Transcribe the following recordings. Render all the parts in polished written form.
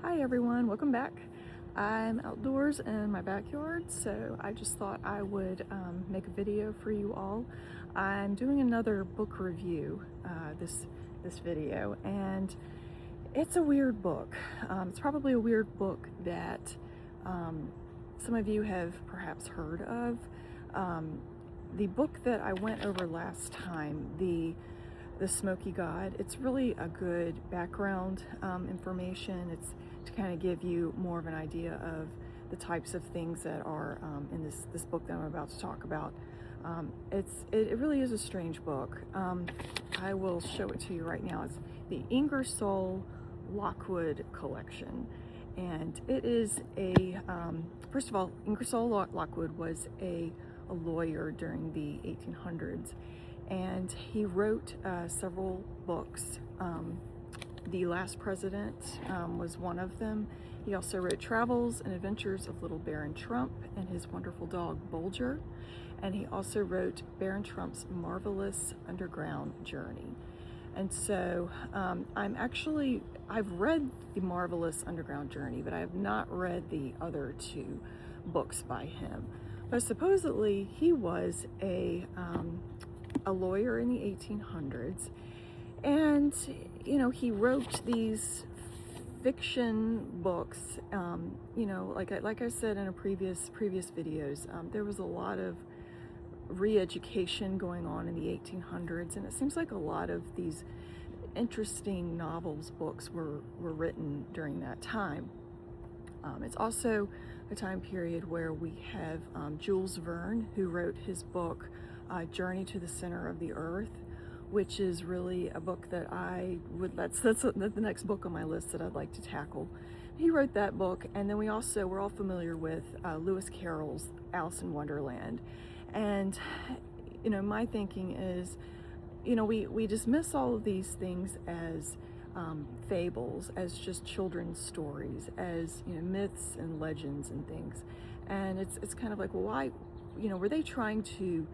Hi everyone, welcome back. I'm outdoors in my backyard, so I just thought I would make a video for you all. I'm doing another book review this video, and it's a weird book. It's probably a weird book that some of you have perhaps heard of. The book that I went over last time, the Smoky God, it's really a good background information. It's to kind of give you more of an idea of the types of things that are in this book that I'm about to talk about. It really is a strange book. I will show it to you right now. It's the Ingersoll Lockwood collection, and it is a first of all, Ingersoll Lockwood was a lawyer during the 1800s, and he wrote several books. The Last President was one of them. He also wrote Travels and Adventures of Little Baron Trump and His Wonderful Dog Bulger, and he also wrote Baron Trump's Marvelous Underground Journey. And so I've read the Marvelous Underground Journey, but I have not read the other two books by him. But supposedly he was a lawyer in the 1800s, and he wrote these fiction books. Like I said in a previous videos, there was a lot of re-education going on in the 1800s, and it seems like a lot of these interesting novels, books were written during that time. It's also a time period where we have Jules Verne, who wrote his book Journey to the Center of the Earth, which is really a book that that's the next book on my list that I'd like to tackle. He wrote that book, and then we're all familiar with Lewis Carroll's Alice in Wonderland. And my thinking is, we dismiss all of these things as fables, as just children's stories, as myths and legends and things. And it's kind of like, well, why, were they trying to,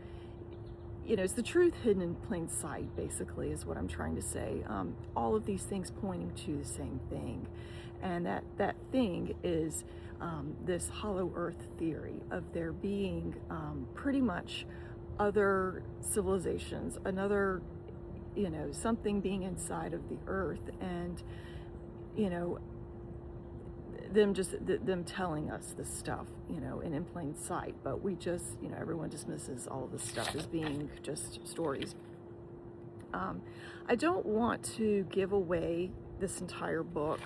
it's the truth hidden in plain sight, basically, is what I'm trying to say. All of these things pointing to the same thing, and that thing is this hollow earth theory of there being pretty much other civilizations, another, something being inside of the earth, and them telling us this stuff, and in plain sight, but we just, everyone dismisses all of this stuff as being just stories. I don't want to give away this entire book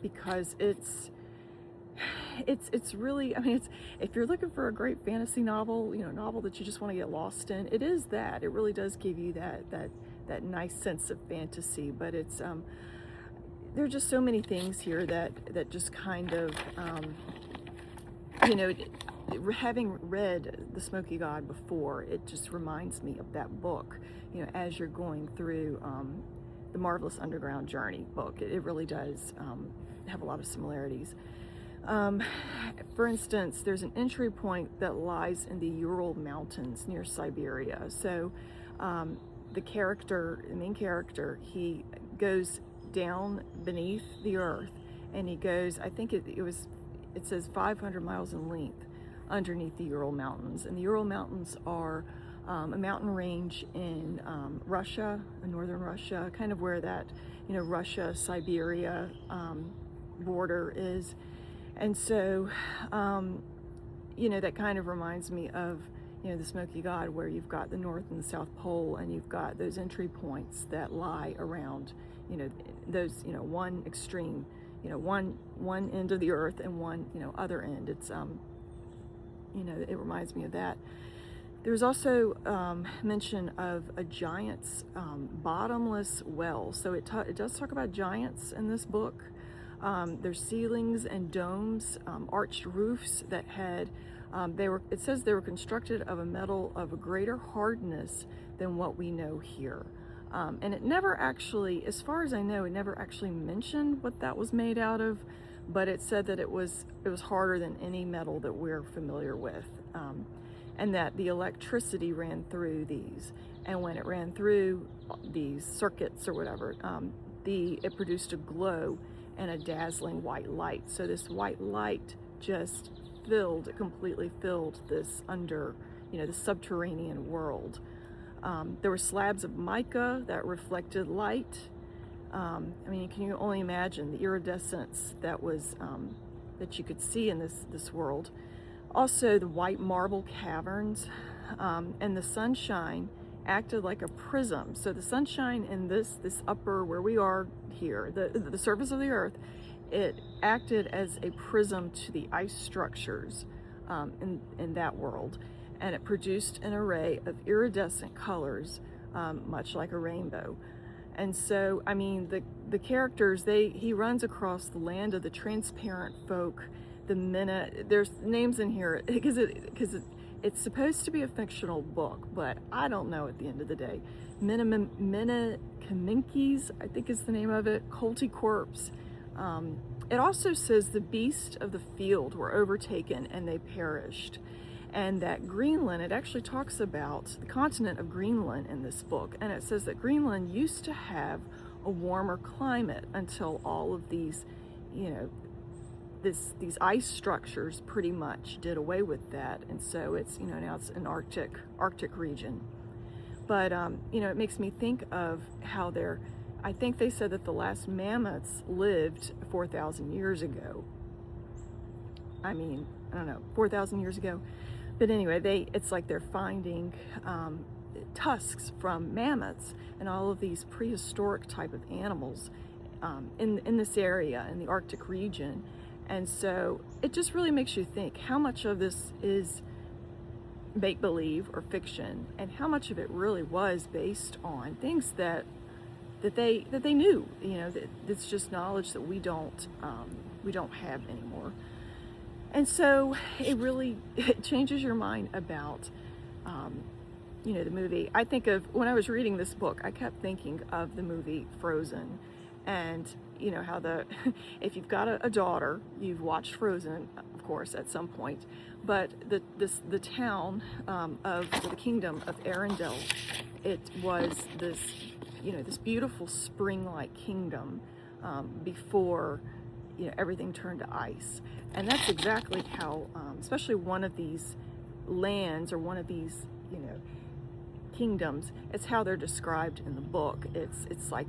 because it's really, if you're looking for a great fantasy novel, a novel that you just want to get lost in, it is that. It really does give you that nice sense of fantasy, but it's there are just so many things here that just kind of, having read The Smoky God before, it just reminds me of that book, as you're going through the Marvelous Underground Journey book. It really does have a lot of similarities. For instance, there's an entry point that lies in the Ural Mountains near Siberia. So the main character, he goes down beneath the earth, and he goes, I think it says 500 miles in length underneath the Ural Mountains. And the Ural Mountains are a mountain range in Russia, northern Russia, kind of where that Russia-Siberia border is. And so that kind of reminds me of the Smoky God, where you've got the North and the South Pole, and you've got those entry points that lie around those one extreme, one end of the earth and one other end. It's it reminds me of that. There's also mention of a giant's bottomless well. So it does talk about giants in this book. There's ceilings and domes, arched roofs that had it says they were constructed of a metal of a greater hardness than what we know here. And it never actually, as far as I know, it never actually mentioned what that was made out of, but it said that it was harder than any metal that we're familiar with, and that the electricity ran through these, and when it ran through these circuits or whatever, it produced a glow, and a dazzling white light. So this white light just completely filled this the subterranean world. There were slabs of mica that reflected light. I mean, can you only imagine the iridescence that was that you could see in this world? Also, the white marble caverns and the sunshine acted like a prism. So the sunshine in this upper, where we are here, the surface of the earth, it acted as a prism to the ice structures in that world, and it produced an array of iridescent colors, much like a rainbow. And so, I mean, the characters, he runs across the land of the transparent folk, there's names in here because it's supposed to be a fictional book, but I don't know at the end of the day. Minakaminkis, I think is the name of it, Colticorps. It also says the beasts of the field were overtaken and they perished. And that Greenland, it actually talks about the continent of Greenland in this book, and it says that Greenland used to have a warmer climate until all of these, these ice structures pretty much did away with that, and so it's, now it's an Arctic region. But it makes me think of how I think they said that the last mammoths lived 4,000 years ago. I mean, I don't know, 4,000 years ago. But anyway, it's like they're finding tusks from mammoths and all of these prehistoric type of animals in this area, in the Arctic region. And so it just really makes you think how much of this is make-believe or fiction, and how much of it really was based on things that they knew. It's just knowledge that we don't have anymore. And so it changes your mind about, the movie. I think of, when I was reading this book, I kept thinking of the movie Frozen, and how if you've got a daughter, you've watched Frozen, of course, at some point, but the town of the kingdom of Arendelle, it was this beautiful spring-like kingdom before everything turned to ice. And that's exactly how, especially one of these lands or one of these, kingdoms, it's how they're described in the book. It's like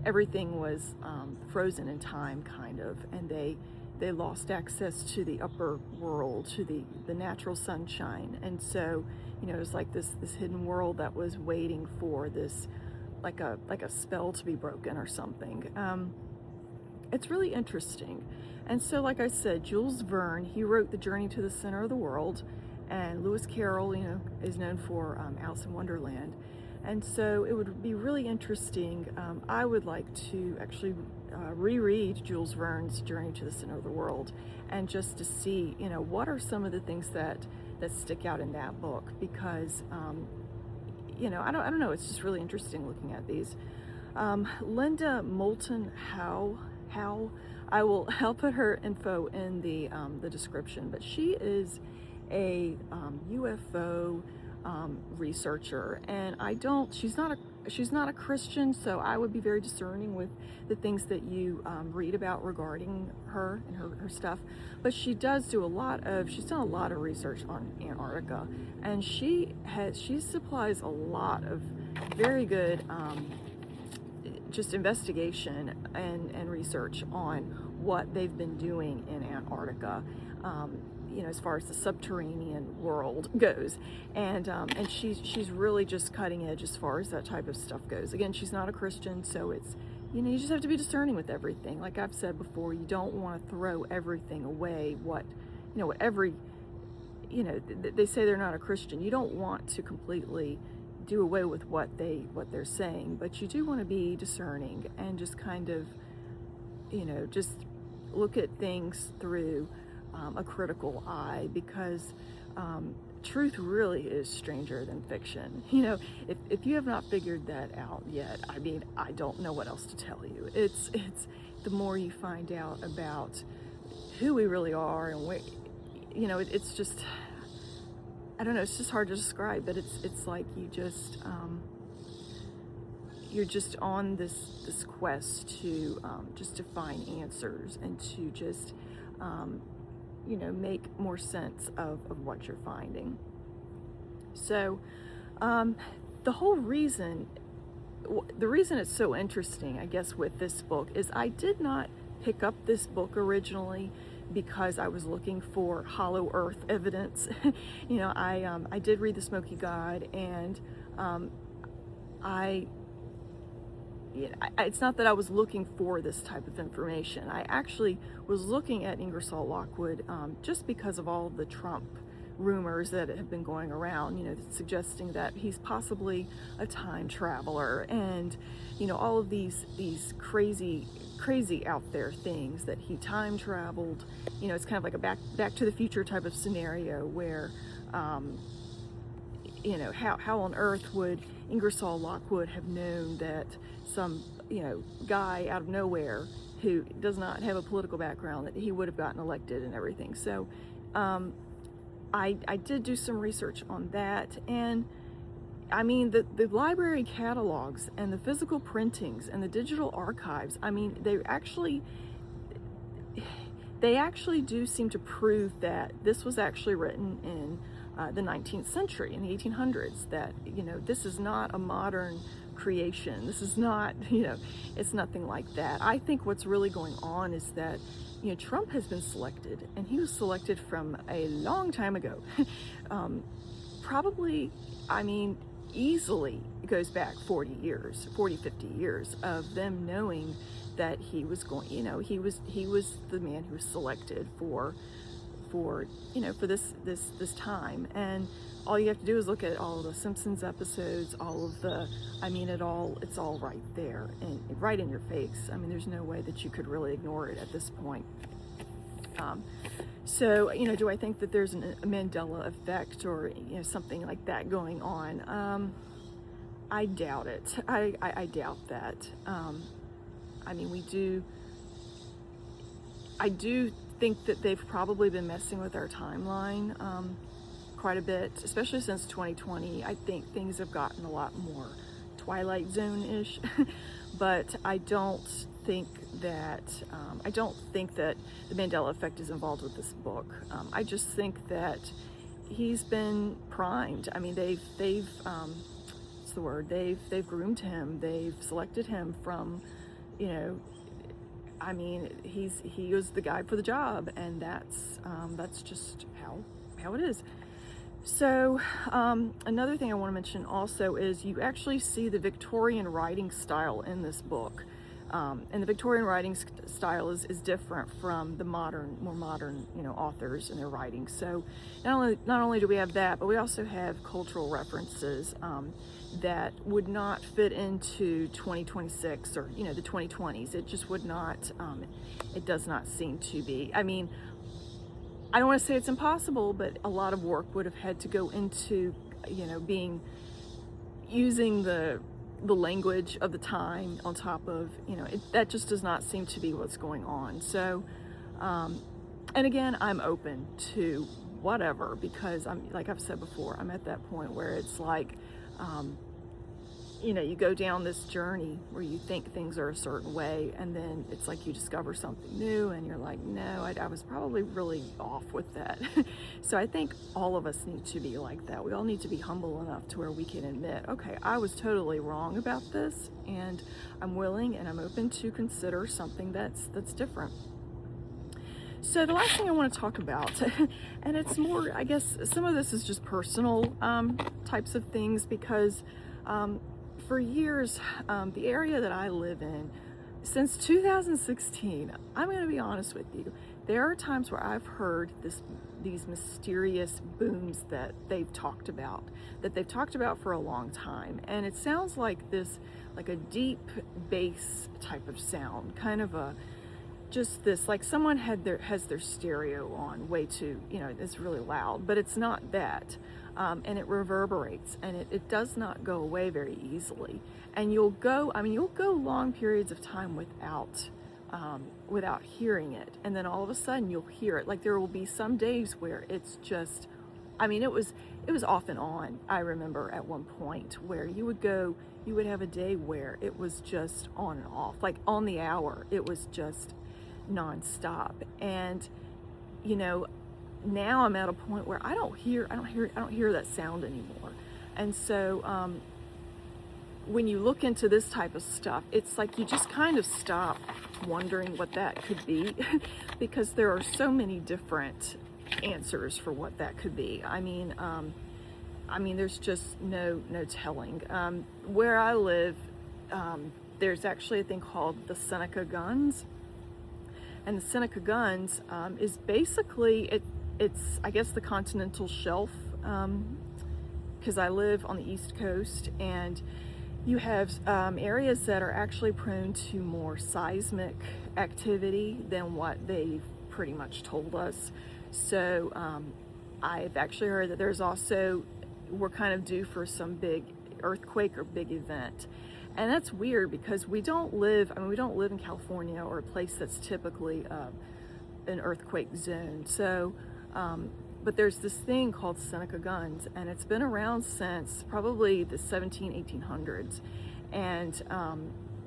everything was frozen in time, kind of, and they lost access to the upper world, to the natural sunshine. And so, it was like this hidden world that was waiting for this, like a spell to be broken or something. It's really interesting. And so, like I said, Jules Verne, he wrote The Journey to the Center of the World, and Lewis Carroll, is known for Alice in Wonderland. And so it would be really interesting. I would like to actually reread Jules Verne's Journey to the Center of the World, and just to see, what are some of the things that stick out in that book, because, I don't know, it's just really interesting looking at these. Linda Moulton Howe, I'll put her info in the description, but she is a UFO researcher, and she's not a Christian, so I would be very discerning with the things that you read about regarding her and her stuff. But she does do she's done a lot of research on Antarctica, and she supplies a lot of very good just investigation and research on what they've been doing in Antarctica, as far as the subterranean world goes, and she's really just cutting edge as far as that type of stuff goes. Again, she's not a Christian, so it's, you just have to be discerning with everything. Like I've said before, you don't want to throw everything away. They say they're not a Christian. You don't want to completely do away with what they're saying, but you do want to be discerning and just kind of, just look at things through a critical eye, because truth really is stranger than fiction. If you have not figured that out yet, I mean, I don't know what else to tell you. It's the more you find out about who we really are and where, it's just, I don't know, it's just hard to describe, but it's like you just, you're just on this quest to just to find answers and to just you know, make more sense of what you're finding. So the whole reason, the reason it's so interesting, I guess, with this book is I did not pick up this book originally because I was looking for hollow earth evidence. You know, I did read The Smoky God, and it's not that I was looking for this type of information. I actually was looking at Ingersoll Lockwood just because of all the Trump rumors that have been going around, you know, suggesting that he's possibly a time traveler, and you know, all of these crazy out there things, that he time traveled. You know, it's kind of like a back to the future type of scenario where you know, how on earth would Ingersoll Lockwood have known that some, you know, guy out of nowhere who does not have a political background, that he would have gotten elected and everything. So I did do some research on that, and I mean, the library catalogs and the physical printings and the digital archives, I mean, they actually do seem to prove that this was actually written in the 19th century, in the 1800s, that, you know, this is not a modern creation. This is not, you know, it's nothing like that. I think what's really going on is that, you know, Trump has been selected, and he was selected from a long time ago. Probably, I mean, easily goes back 40, 50 years of them knowing that he was going, you know, he was the man who was selected for you know, for this time. And all you have to do is look at all of the Simpsons episodes, all of the, I mean, it's all right there and right in your face. I mean, there's no way that you could really ignore it at this point. So, you know, do I think that there's a Mandela effect or, you know, something like that going on? I doubt it. I doubt that. I mean, I do think that they've probably been messing with our timeline quite a bit, especially since 2020. I think things have gotten a lot more Twilight Zone-ish, but I don't think that the Mandela effect is involved with this book. I just think that he's been primed. I mean, they've what's the word? They've groomed him. They've selected him from, you know, I mean, he was the guy for the job, and that's just how it is. So another thing I want to mention also is you actually see the Victorian writing style in this book, and the Victorian writing style is different from the more modern, you know, authors and their writing. So not only do we have that, but we also have cultural references that would not fit into 2026 or, you know, the 2020s. It just would not, it does not seem to be. I mean, I don't want to say it's impossible, but a lot of work would have had to go into, you know, using the language of the time on top of, you know, that just does not seem to be what's going on. So, and again, I'm open to whatever, because I'm, like I've said before, I'm at that point where it's like, you know, you go down this journey where you think things are a certain way, and then it's like you discover something new and you're like, no, I was probably really off with that. So I think all of us need to be like that. We all need to be humble enough to where we can admit, okay, I was totally wrong about this, and I'm willing and I'm open to consider something that's different. So the last thing I want to talk about, and it's more, I guess, some of this is just personal types of things, because for years, the area that I live in, since 2016, I'm going to be honest with you, there are times where I've heard these mysterious booms that they've talked about for a long time, and it sounds like this, like a deep bass type of sound, kind of a, just this, like someone has their stereo on way too, you know, it's really loud, but it's not that. And it reverberates, and it does not go away very easily. And you'll go long periods of time without hearing it, and then all of a sudden you'll hear it. Like there will be some days where it's just, I mean, it was off and on. I remember at one point where you would go, you would have a day where it was just on and off, like on the hour, it was just nonstop. And, you know, now I'm at a point where I don't hear that sound anymore. And so, when you look into this type of stuff, it's like you just kind of stop wondering what that could be because there are so many different answers for what that could be. I mean, there's just no telling. Where I live, there's actually a thing called the Seneca Guns, and the Seneca Guns is basically it's I guess the continental shelf, because I live on the East Coast, and you have areas that are actually prone to more seismic activity than what they've pretty much told us. So I've actually heard that there's also, we're kind of due for some big earthquake or big event. And that's weird because we don't live in California or a place that's typically an earthquake zone. So, but there's this thing called Seneca Guns, and it's been around since probably the 1800s. And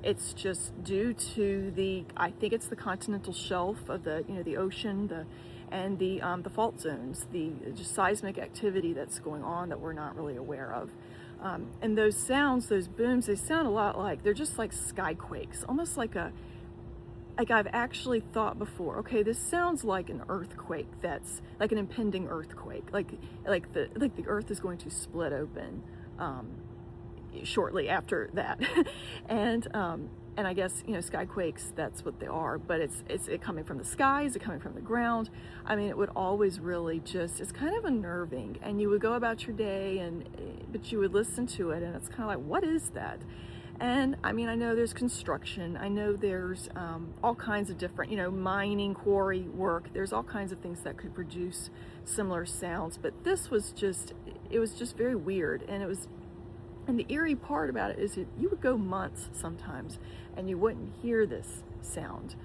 it's just due to I think it's the continental shelf of the ocean, and the fault zones, the just seismic activity that's going on that we're not really aware of. And those sounds, those booms, they sound a lot like, they're just like skyquakes, almost like I've actually thought before, okay, this sounds like an earthquake, that's like an impending earthquake, like the earth is going to split open shortly after that. And I guess, skyquakes, that's what they are, but it's it coming from the sky, is it coming from the ground? I mean, it would always really it's kind of unnerving, and you would go about your day, but you would listen to it, and it's kind of like, what is that? And I mean, I know there's construction, I know there's all kinds of different, mining, quarry work, there's all kinds of things that could produce similar sounds, but this was it was just very weird. And the eerie part about it is that you would go months sometimes and you wouldn't hear this sound.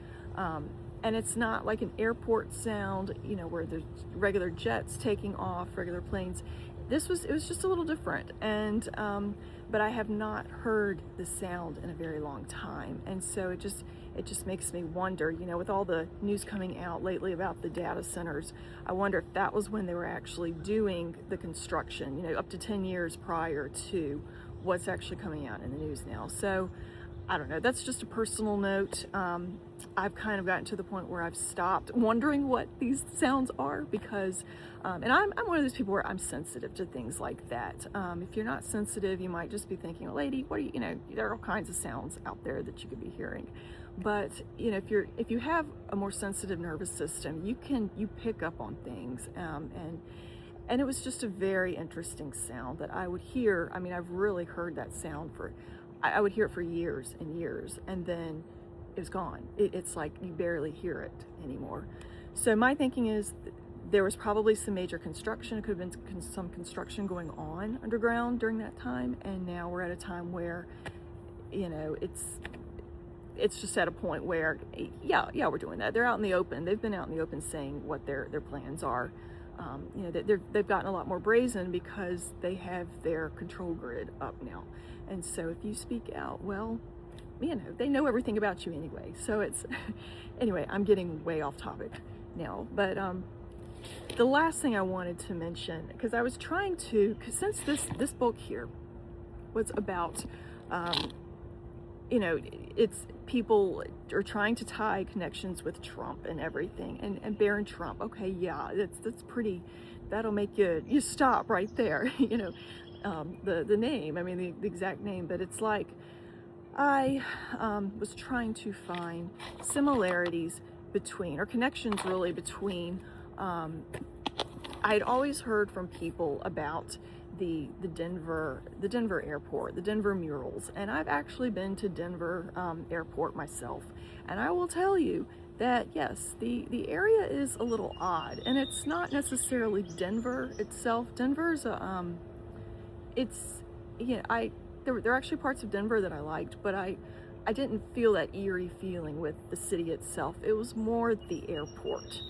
And it's not like an airport sound, where there's regular jets taking off, regular planes. It was just a little different. And, but I have not heard the sound in a very long time. And so it just makes me wonder, with all the news coming out lately about the data centers, I wonder if that was when they were actually doing the construction, up to 10 years prior to what's actually coming out in the news now. So I don't know, that's just a personal note. I've kind of gotten to the point where I've stopped wondering what these sounds are because, and I'm one of those people where I'm sensitive to things like that. If you're not sensitive, you might just be thinking, oh, lady, what are there are all kinds of sounds out there that you could be hearing. But if you have a more sensitive nervous system, you pick up on things, and it was just a very interesting sound that I would hear. I mean, I've really heard that sound I would hear it for years and years, and then it was gone. It's like you barely hear it anymore. So my thinking is there was probably some major construction. It could have been some construction going on underground during that time, and now we're at a time where, it's just at a point where, yeah, we're doing that. They're out in the open. They've been out in the open saying what their plans are. They've gotten a lot more brazen because they have their control grid up now. And so if you speak out, well, they know everything about you anyway. So anyway, I'm getting way off topic now. But the last thing I wanted to mention, because I was trying to, because since this book here was about, it's people are trying to tie connections with Trump and everything, and Barron Trump. Okay, yeah, that's pretty. That'll make you stop right there. The name. I mean, the exact name. But it's like I was trying to find similarities between, or connections really between. I'd always heard from people about the Denver airport, the Denver murals, and I've actually been to Denver airport myself, and I will tell you that yes, the area is a little odd, and it's not necessarily Denver itself. Denver's there are actually parts of Denver that I liked, but I didn't feel that eerie feeling with the city itself. It was more the airport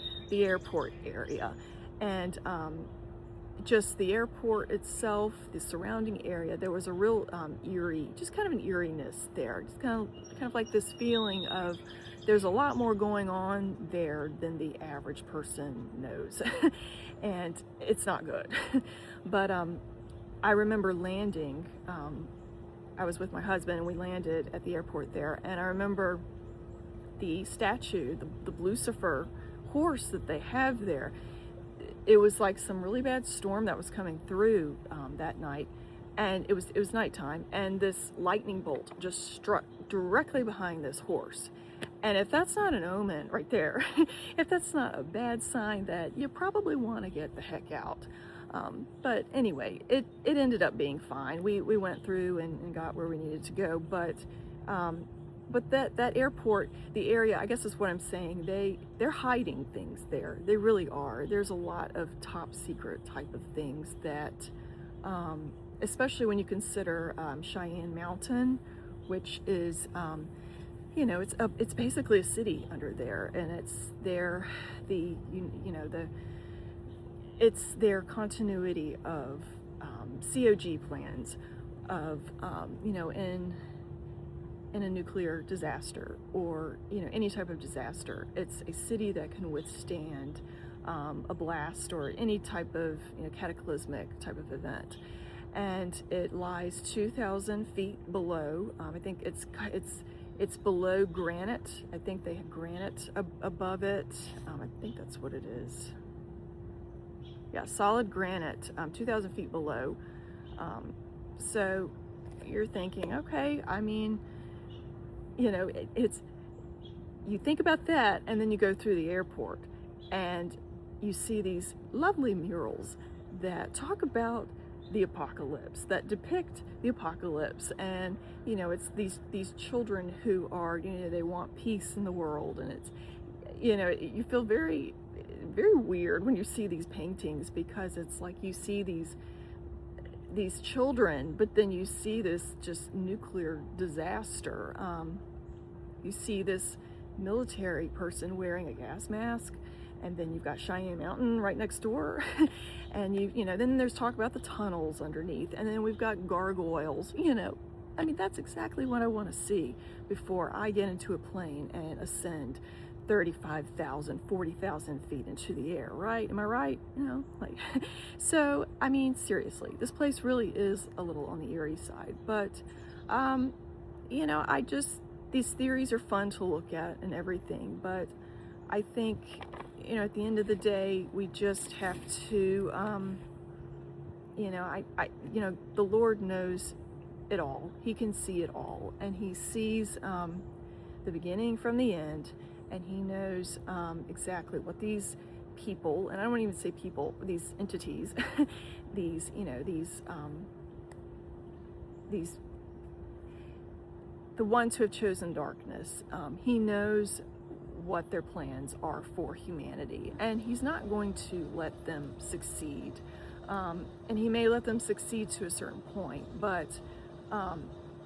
area, and just the airport itself, the surrounding area, there was a real eerie, just kind of an eeriness there. Just kind of like this feeling of there's a lot more going on there than the average person knows, and it's not good. But I remember landing. I was with my husband, and we landed at the airport there, and I remember the statue, the Lucifer horse that they have there. It was like some really bad storm that was coming through that night, and it was nighttime, and this lightning bolt just struck directly behind this horse. And if that's not an omen right there, if that's not a bad sign, that you probably want to get the heck out. But anyway, it ended up being fine. We went through and got where we needed to go, but that airport, the area, I guess is what I'm saying, they're hiding things there. They really are. There's a lot of top secret type of things that, especially when you consider Cheyenne Mountain, which is, you know, it's basically a city under there, and it's it's their continuity of COG plans of, you know, in a nuclear disaster, or, you know, any type of disaster. It's a city that can withstand a blast or any type of, you know, cataclysmic type of event. And it lies 2,000 feet below. I think it's below granite. I think they have granite above it. I think that's what it is. Yeah, solid granite, 2,000 feet below. So you're thinking, okay, I mean, you know, you think about that, and then you go through the airport and you see these lovely murals that talk about the apocalypse, that depict the apocalypse. And, you know, it's these children who are, you know, they want peace in the world, and it's, you know, you feel very, very weird when you see these paintings, because it's like you see these children, but then you see this just nuclear disaster. You see this military person wearing a gas mask, and then you've got Cheyenne Mountain right next door. And you know, then there's talk about the tunnels underneath, and then we've got gargoyles. You know, I mean, that's exactly what I want to see before I get into a plane and ascend 35,000, 40,000 feet into the air, right? Am I right? You know, like, so, I mean, seriously, this place really is a little on the eerie side, but, you know, these theories are fun to look at and everything, but I think, you know, at the end of the day, we just have to, you know, you know, the Lord knows it all. He can see it all, and he sees the beginning from the end, and he knows exactly what these people, and I don't even say people, these entities, these, you know, these the ones who have chosen darkness, he knows what their plans are for humanity, and he's not going to let them succeed. And he may let them succeed to a certain point, but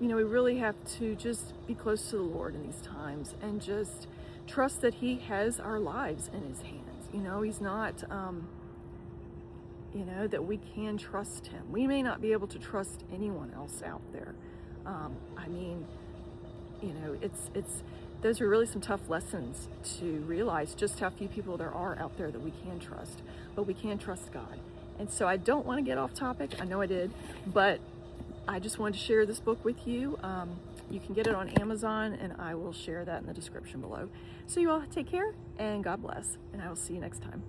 you know, we really have to just be close to the Lord in these times, and just trust that he has our lives in his hands. You know, he's not, you know, that we can trust him. We may not be able to trust anyone else out there. I mean, you know, those are really some tough lessons to realize, just how few people there are out there that we can trust, but we can trust God. And so I don't want to get off topic. I know I did, but I just wanted to share this book with you. You can get it on Amazon, and I will share that in the description below. So you all take care, and God bless, and I will see you next time.